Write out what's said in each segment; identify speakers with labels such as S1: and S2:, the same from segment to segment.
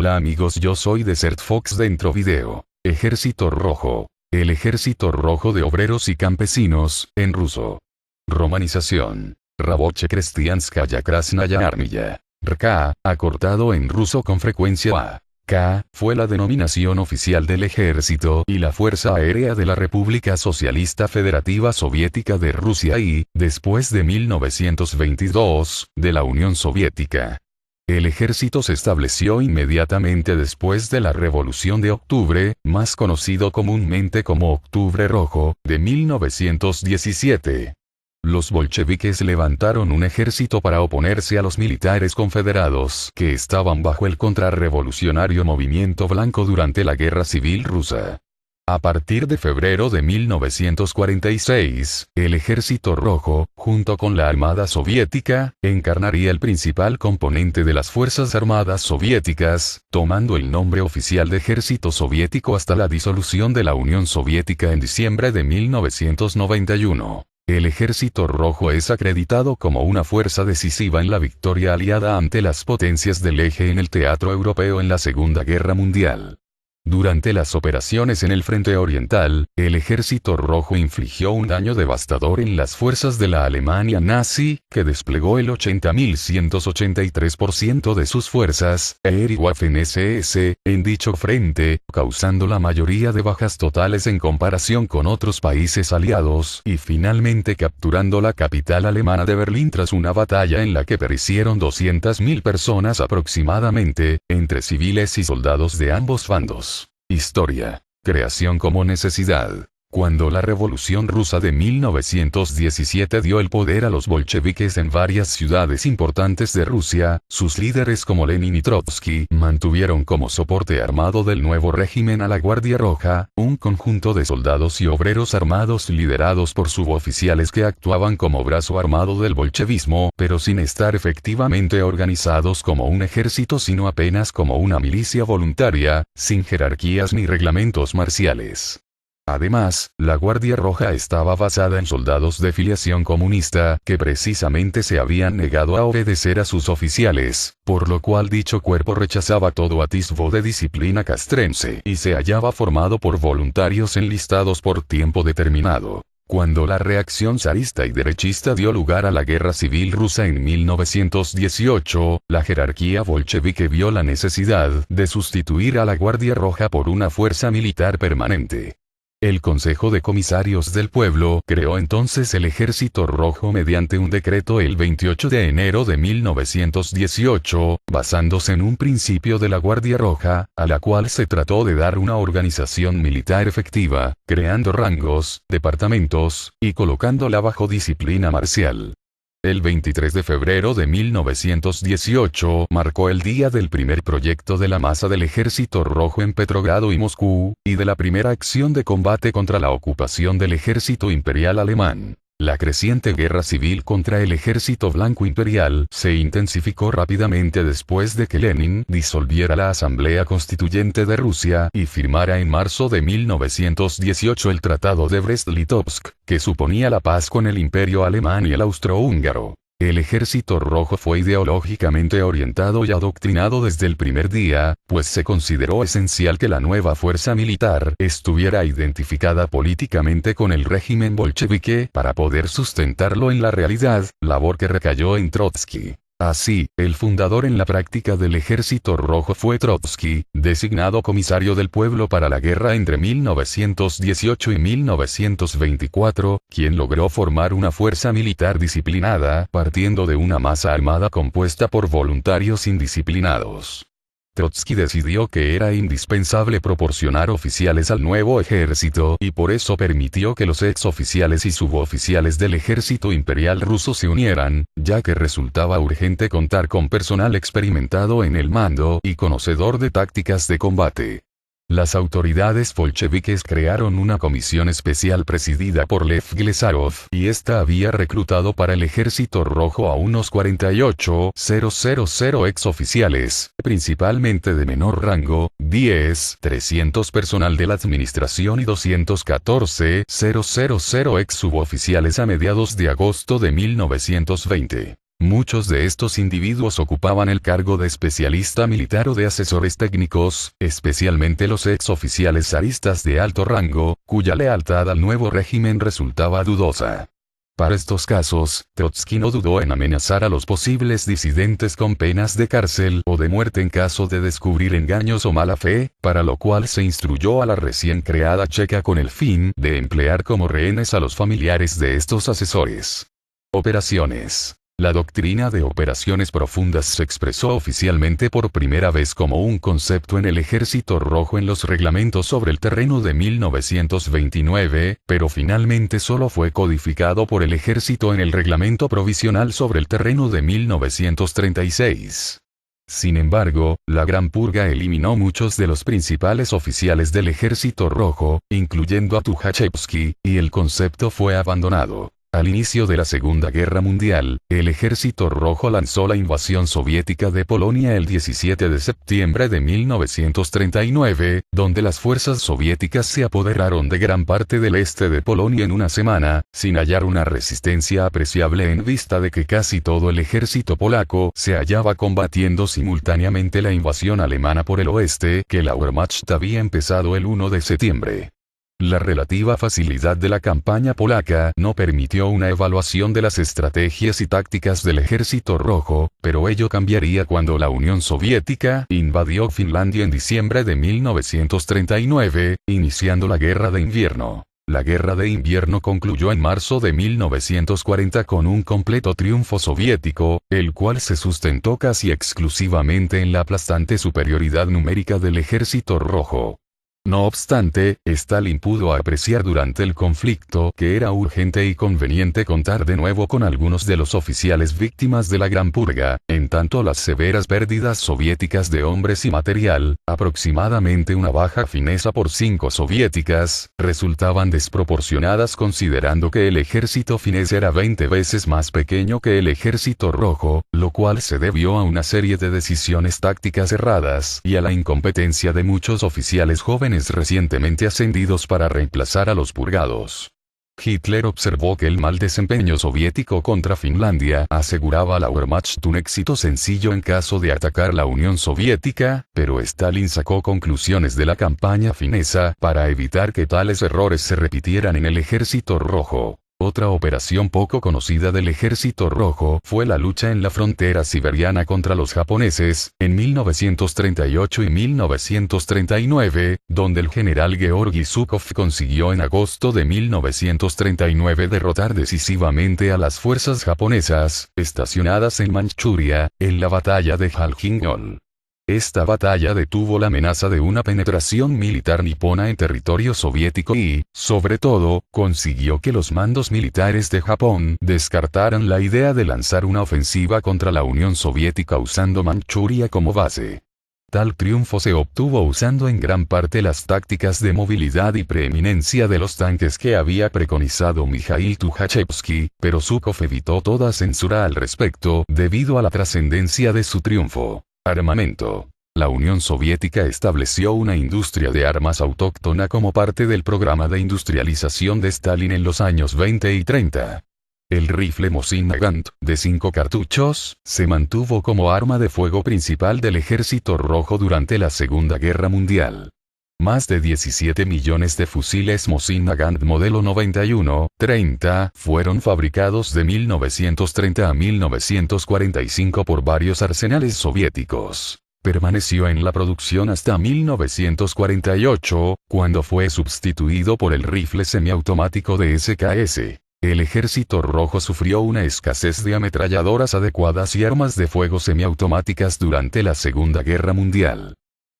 S1: Hola amigos, yo soy Desert Fox Dentro Video. Ejército Rojo. El Ejército Rojo de Obreros y Campesinos, en ruso. Romanización. Raboche Krestianskaya Krasnaya Armilla. RK, acortado en ruso con frecuencia A. K, fue la denominación oficial del Ejército y la Fuerza Aérea de la República Socialista Federativa Soviética de Rusia y, después de 1922, de la Unión Soviética. El ejército se estableció inmediatamente después de la Revolución de Octubre, más conocido comúnmente como Octubre Rojo, de 1917. Los bolcheviques levantaron un ejército para oponerse a los militares confederados que estaban bajo el contrarrevolucionario movimiento blanco durante la Guerra Civil Rusa. A partir de febrero de 1946, el Ejército Rojo, junto con la Armada Soviética, encarnaría el principal componente de las Fuerzas Armadas Soviéticas, tomando el nombre oficial de Ejército Soviético hasta la disolución de la Unión Soviética en diciembre de 1991. El Ejército Rojo es acreditado como una fuerza decisiva en la victoria aliada ante las potencias del eje en el teatro europeo en la Segunda Guerra Mundial. Durante las operaciones en el Frente Oriental, el Ejército Rojo infligió un daño devastador en las fuerzas de la Alemania nazi, que desplegó el 80.183% de sus fuerzas, Airwaffen-SS, en dicho frente, causando la mayoría de bajas totales en comparación con otros países aliados, y finalmente capturando la capital alemana de Berlín tras una batalla en la que perecieron 200.000 personas aproximadamente, entre civiles y soldados de ambos bandos. Historia. Creación como necesidad. Cuando la Revolución Rusa de 1917 dio el poder a los bolcheviques en varias ciudades importantes de Rusia, sus líderes como Lenin y Trotsky mantuvieron como soporte armado del nuevo régimen a la Guardia Roja, un conjunto de soldados y obreros armados liderados por suboficiales que actuaban como brazo armado del bolchevismo, pero sin estar efectivamente organizados como un ejército sino apenas como una milicia voluntaria, sin jerarquías ni reglamentos marciales. Además, la Guardia Roja estaba basada en soldados de filiación comunista que precisamente se habían negado a obedecer a sus oficiales, por lo cual dicho cuerpo rechazaba todo atisbo de disciplina castrense y se hallaba formado por voluntarios enlistados por tiempo determinado. Cuando la reacción zarista y derechista dio lugar a la Guerra Civil Rusa en 1918, la jerarquía bolchevique vio la necesidad de sustituir a la Guardia Roja por una fuerza militar permanente. El Consejo de Comisarios del Pueblo creó entonces el Ejército Rojo mediante un decreto el 28 de enero de 1918, basándose en un principio de la Guardia Roja, a la cual se trató de dar una organización militar efectiva, creando rangos, departamentos, y colocándola bajo disciplina marcial. El 23 de febrero de 1918 marcó el día del primer proyecto de la masa del Ejército Rojo en Petrogrado y Moscú, y de la primera acción de combate contra la ocupación del Ejército Imperial Alemán. La creciente guerra civil contra el Ejército Blanco Imperial se intensificó rápidamente después de que Lenin disolviera la Asamblea Constituyente de Rusia y firmara en marzo de 1918 el Tratado de Brest-Litovsk, que suponía la paz con el Imperio Alemán y el Austrohúngaro. El Ejército Rojo fue ideológicamente orientado y adoctrinado desde el primer día, pues se consideró esencial que la nueva fuerza militar estuviera identificada políticamente con el régimen bolchevique para poder sustentarlo en la realidad, labor que recayó en Trotsky. Así, el fundador en la práctica del Ejército Rojo fue Trotsky, designado comisario del pueblo para la guerra entre 1918 y 1924, quien logró formar una fuerza militar disciplinada, partiendo de una masa armada compuesta por voluntarios indisciplinados. Trotsky decidió que era indispensable proporcionar oficiales al nuevo ejército y por eso permitió que los exoficiales y suboficiales del ejército imperial ruso se unieran, ya que resultaba urgente contar con personal experimentado en el mando y conocedor de tácticas de combate. Las autoridades bolcheviques crearon una comisión especial presidida por Lev Glesarov, y esta había reclutado para el Ejército Rojo a unos 48.000 exoficiales, principalmente de menor rango, 300 personal de la administración y 214.000 ex suboficiales a mediados de agosto de 1920. Muchos de estos individuos ocupaban el cargo de especialista militar o de asesores técnicos, especialmente los exoficiales zaristas de alto rango, cuya lealtad al nuevo régimen resultaba dudosa. Para estos casos, Trotsky no dudó en amenazar a los posibles disidentes con penas de cárcel o de muerte en caso de descubrir engaños o mala fe, para lo cual se instruyó a la recién creada Checa con el fin de emplear como rehenes a los familiares de estos asesores. Operaciones. La doctrina de operaciones profundas se expresó oficialmente por primera vez como un concepto en el Ejército Rojo en los reglamentos sobre el terreno de 1929, pero finalmente solo fue codificado por el Ejército en el Reglamento Provisional sobre el terreno de 1936. Sin embargo, la Gran Purga eliminó muchos de los principales oficiales del Ejército Rojo, incluyendo a Tukhachevsky, y el concepto fue abandonado. Al inicio de la Segunda Guerra Mundial, el Ejército Rojo lanzó la invasión soviética de Polonia el 17 de septiembre de 1939, donde las fuerzas soviéticas se apoderaron de gran parte del este de Polonia en una semana, sin hallar una resistencia apreciable en vista de que casi todo el ejército polaco se hallaba combatiendo simultáneamente la invasión alemana por el oeste, que la Wehrmacht había empezado el 1 de septiembre. La relativa facilidad de la campaña polaca no permitió una evaluación de las estrategias y tácticas del Ejército Rojo, pero ello cambiaría cuando la Unión Soviética invadió Finlandia en diciembre de 1939, iniciando la Guerra de Invierno. La Guerra de Invierno concluyó en marzo de 1940 con un completo triunfo soviético, el cual se sustentó casi exclusivamente en la aplastante superioridad numérica del Ejército Rojo. No obstante, Stalin pudo apreciar durante el conflicto que era urgente y conveniente contar de nuevo con algunos de los oficiales víctimas de la Gran Purga, en tanto las severas pérdidas soviéticas de hombres y material, aproximadamente una baja finesa por 5 soviéticas, resultaban desproporcionadas considerando que el ejército finés era 20 veces más pequeño que el Ejército Rojo, lo cual se debió a una serie de decisiones tácticas erradas y a la incompetencia de muchos oficiales jóvenes recientemente ascendidos para reemplazar a los purgados. Hitler observó que el mal desempeño soviético contra Finlandia aseguraba a la Wehrmacht un éxito sencillo en caso de atacar la Unión Soviética, pero Stalin sacó conclusiones de la campaña finesa para evitar que tales errores se repitieran en el Ejército Rojo. Otra operación poco conocida del Ejército Rojo fue la lucha en la frontera siberiana contra los japoneses, en 1938 y 1939, donde el general Georgi Zhukov consiguió en agosto de 1939 derrotar decisivamente a las fuerzas japonesas, estacionadas en Manchuria, en la batalla de Jalgingol. Esta batalla detuvo la amenaza de una penetración militar nipona en territorio soviético y, sobre todo, consiguió que los mandos militares de Japón descartaran la idea de lanzar una ofensiva contra la Unión Soviética usando Manchuria como base. Tal triunfo se obtuvo usando en gran parte las tácticas de movilidad y preeminencia de los tanques que había preconizado Mikhail Tukhachevsky, pero Zhukov evitó toda censura al respecto debido a la trascendencia de su triunfo. Armamento. La Unión Soviética estableció una industria de armas autóctona como parte del programa de industrialización de Stalin en los años 20 y 30. El rifle Mosin Nagant, de 5 cartuchos, se mantuvo como arma de fuego principal del Ejército Rojo durante la Segunda Guerra Mundial. Más de 17 millones de fusiles Mosin Nagant modelo 91-30 fueron fabricados de 1930 a 1945 por varios arsenales soviéticos. Permaneció en la producción hasta 1948, cuando fue sustituido por el rifle semiautomático de SKS. El Ejército Rojo sufrió una escasez de ametralladoras adecuadas y armas de fuego semiautomáticas durante la Segunda Guerra Mundial.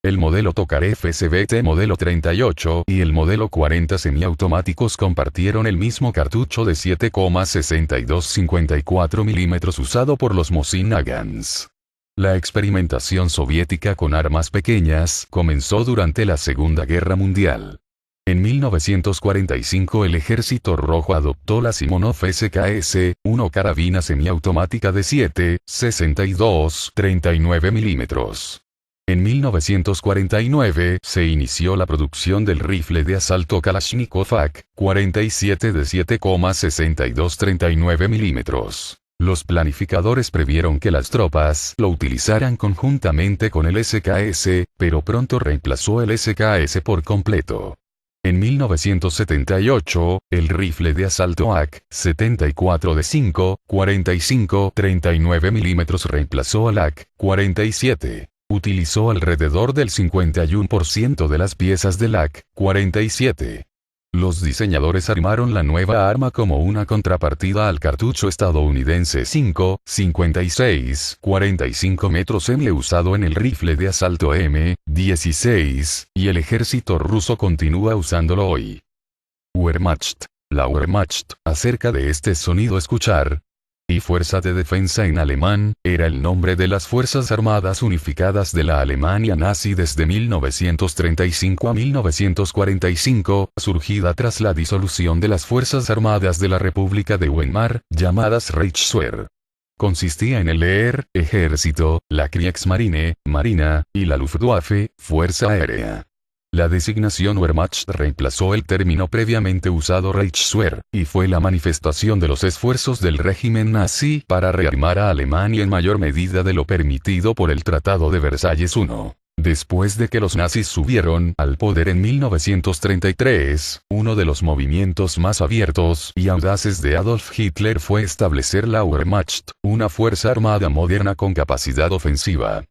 S1: El modelo Tokarev SBT modelo 38 y el modelo 40 semiautomáticos compartieron el mismo cartucho de 7,6254 mm usado por los Mosin Nagants. La experimentación soviética con armas pequeñas comenzó durante la Segunda Guerra Mundial. En 1945 el Ejército Rojo adoptó la Simonov SKS-1 carabina semiautomática de 7,62-39 mm. En 1949 se inició la producción del rifle de asalto Kalashnikov AK-47 de 7,62-39 mm. Los planificadores previeron que las tropas lo utilizaran conjuntamente con el SKS, pero pronto reemplazó el SKS por completo. En 1978, el rifle de asalto AK-74 de 5, 45, 39 mm reemplazó al AK-47. Utilizó alrededor del 51% de las piezas del AK-47. Los diseñadores armaron la nueva arma como una contrapartida al cartucho estadounidense 5, 56, 45 mm usado en el rifle de asalto M16, y el ejército ruso continúa usándolo hoy. Wehrmacht. La Wehrmacht, acerca de este sonido escuchar, y Fuerza de Defensa en alemán, era el nombre de las Fuerzas Armadas Unificadas de la Alemania nazi desde 1935 a 1945, surgida tras la disolución de las Fuerzas Armadas de la República de Weimar, llamadas Reichswehr. Consistía en el Heer, ejército, la Kriegsmarine, marina, y la Luftwaffe, fuerza aérea. La designación Wehrmacht reemplazó el término previamente usado Reichswehr, y fue la manifestación de los esfuerzos del régimen nazi para rearmar a Alemania en mayor medida de lo permitido por el Tratado de Versalles I. Después de que los nazis subieron al poder en 1933, uno de los movimientos más abiertos y audaces de Adolf Hitler fue establecer la Wehrmacht, una fuerza armada moderna con capacidad ofensiva.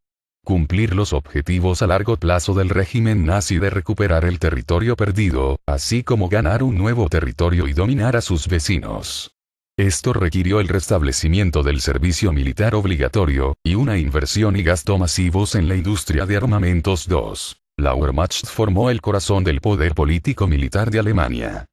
S1: Cumplir los objetivos a largo plazo del régimen nazi de recuperar el territorio perdido, así como ganar un nuevo territorio y dominar a sus vecinos. Esto requirió el restablecimiento del servicio militar obligatorio, y una inversión y gasto masivos en la industria de armamentos. 2. La Wehrmacht formó el corazón del poder político-militar de Alemania.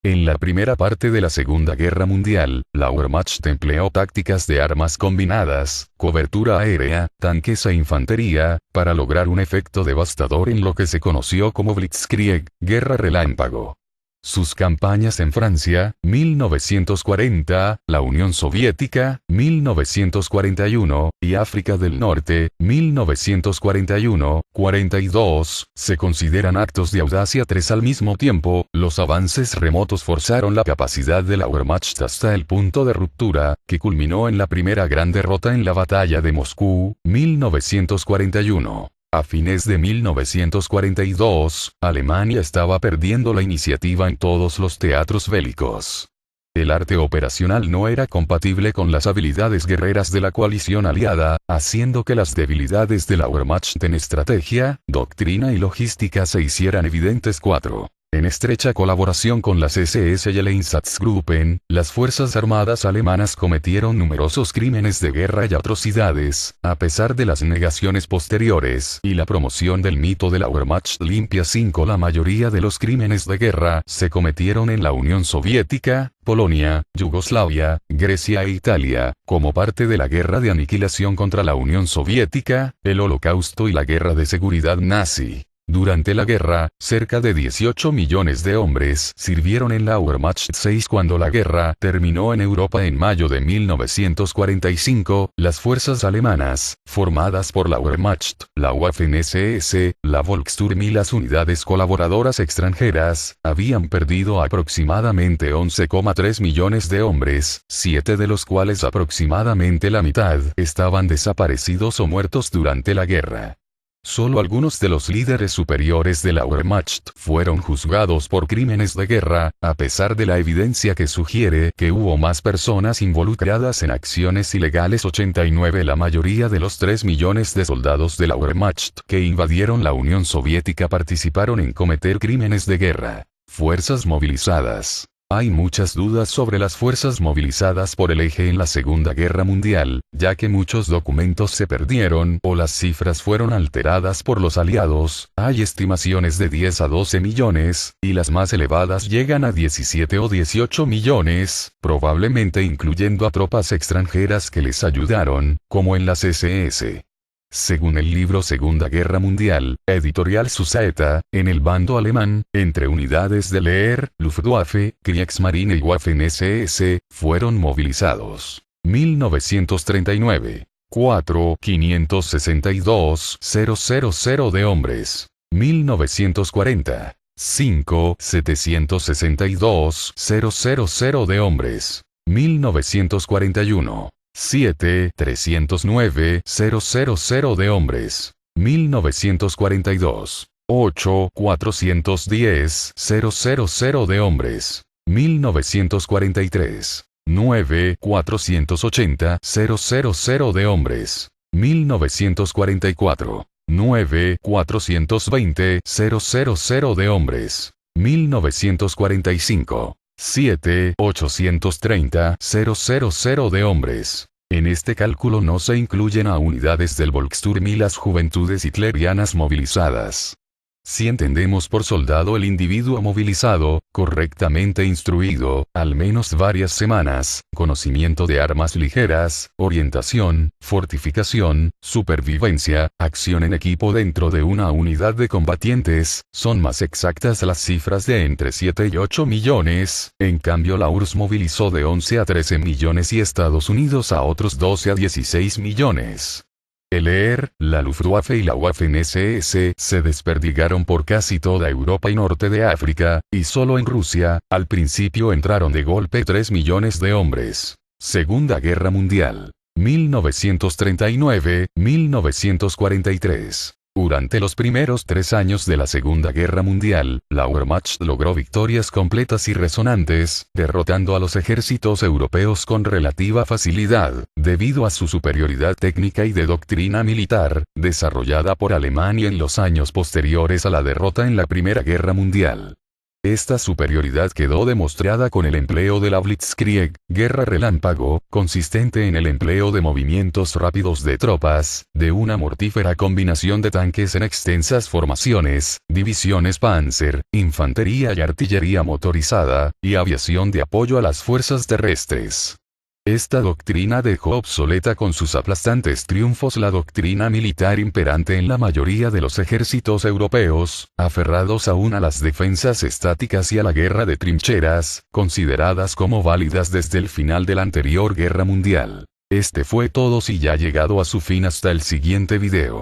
S1: En la primera parte de la Segunda Guerra Mundial, la Wehrmacht empleó tácticas de armas combinadas, cobertura aérea, tanques e infantería, para lograr un efecto devastador en lo que se conoció como Blitzkrieg, guerra relámpago. Sus campañas en Francia, 1940, la Unión Soviética, 1941, y África del Norte, 1941-42, se consideran actos de audacia. 3 Al mismo tiempo, los avances remotos forzaron la capacidad de la Wehrmacht hasta el punto de ruptura, que culminó en la primera gran derrota en la batalla de Moscú, 1941. A fines de 1942, Alemania estaba perdiendo la iniciativa en todos los teatros bélicos. El arte operacional no era compatible con las habilidades guerreras de la coalición aliada, haciendo que las debilidades de la Wehrmacht en estrategia, doctrina y logística se hicieran evidentes. 4. En estrecha colaboración con las SS y el Einsatzgruppen, las Fuerzas Armadas alemanas cometieron numerosos crímenes de guerra y atrocidades, a pesar de las negaciones posteriores y la promoción del mito de la Wehrmacht limpia. 5 La mayoría de los crímenes de guerra se cometieron en la Unión Soviética, Polonia, Yugoslavia, Grecia e Italia, como parte de la guerra de aniquilación contra la Unión Soviética, el Holocausto y la guerra de seguridad nazi. Durante la guerra, cerca de 18 millones de hombres sirvieron en la Wehrmacht. 6 Cuando la guerra terminó en Europa en mayo de 1945, las fuerzas alemanas, formadas por la Wehrmacht, la Waffen-SS, la Volkssturm y las unidades colaboradoras extranjeras, habían perdido aproximadamente 11,3 millones de hombres, 7 de los cuales aproximadamente la mitad estaban desaparecidos o muertos durante la guerra. Solo algunos de los líderes superiores de la Wehrmacht fueron juzgados por crímenes de guerra, a pesar de la evidencia que sugiere que hubo más personas involucradas en acciones ilegales. 89 La mayoría de los 3 millones de soldados de la Wehrmacht que invadieron la Unión Soviética participaron en cometer crímenes de guerra. Fuerzas movilizadas. Hay muchas dudas sobre las fuerzas movilizadas por el eje en la Segunda Guerra Mundial, ya que muchos documentos se perdieron o las cifras fueron alteradas por los aliados. Hay estimaciones de 10 a 12 millones, y las más elevadas llegan a 17 o 18 millones, probablemente incluyendo a tropas extranjeras que les ayudaron, como en las SS. Según el libro Segunda Guerra Mundial, editorial Susaeta, en el bando alemán, entre unidades del Heer, Luftwaffe, Kriegsmarine y Waffen-SS, fueron movilizados. 1939. 4. 562.000 de hombres. 1940. 5. 762.000 de hombres. 1941. 7. 309.000 de hombres. 1942. 8. 410.000 de hombres. 1943. 9. 480.000 de hombres. 1944. 9. 420.000 de hombres. 1945. 7. 830.000 de hombres. En este cálculo no se incluyen a unidades del Volkssturm y las juventudes hitlerianas movilizadas. Si entendemos por soldado el individuo movilizado, correctamente instruido, al menos varias semanas, conocimiento de armas ligeras, orientación, fortificación, supervivencia, acción en equipo dentro de una unidad de combatientes, son más exactas las cifras de entre 7 y 8 millones, en cambio la URSS movilizó de 11 a 13 millones y Estados Unidos a otros 12 a 16 millones. El ER, la Luftwaffe y la Waffen-SS se desperdigaron por casi toda Europa y norte de África, y solo en Rusia, al principio entraron de golpe 3 millones de hombres. Segunda Guerra Mundial. 1939-1943. Durante los primeros 3 años de la Segunda Guerra Mundial, la Wehrmacht logró victorias completas y resonantes, derrotando a los ejércitos europeos con relativa facilidad, debido a su superioridad técnica y de doctrina militar, desarrollada por Alemania en los años posteriores a la derrota en la Primera Guerra Mundial. Esta superioridad quedó demostrada con el empleo de la Blitzkrieg, guerra relámpago, consistente en el empleo de movimientos rápidos de tropas, de una mortífera combinación de tanques en extensas formaciones, divisiones Panzer, infantería y artillería motorizada, y aviación de apoyo a las fuerzas terrestres. Esta doctrina dejó obsoleta con sus aplastantes triunfos la doctrina militar imperante en la mayoría de los ejércitos europeos, aferrados aún a las defensas estáticas y a la guerra de trincheras, consideradas como válidas desde el final de la anterior guerra mundial. Este fue todo si ya ha llegado a su fin hasta el siguiente video.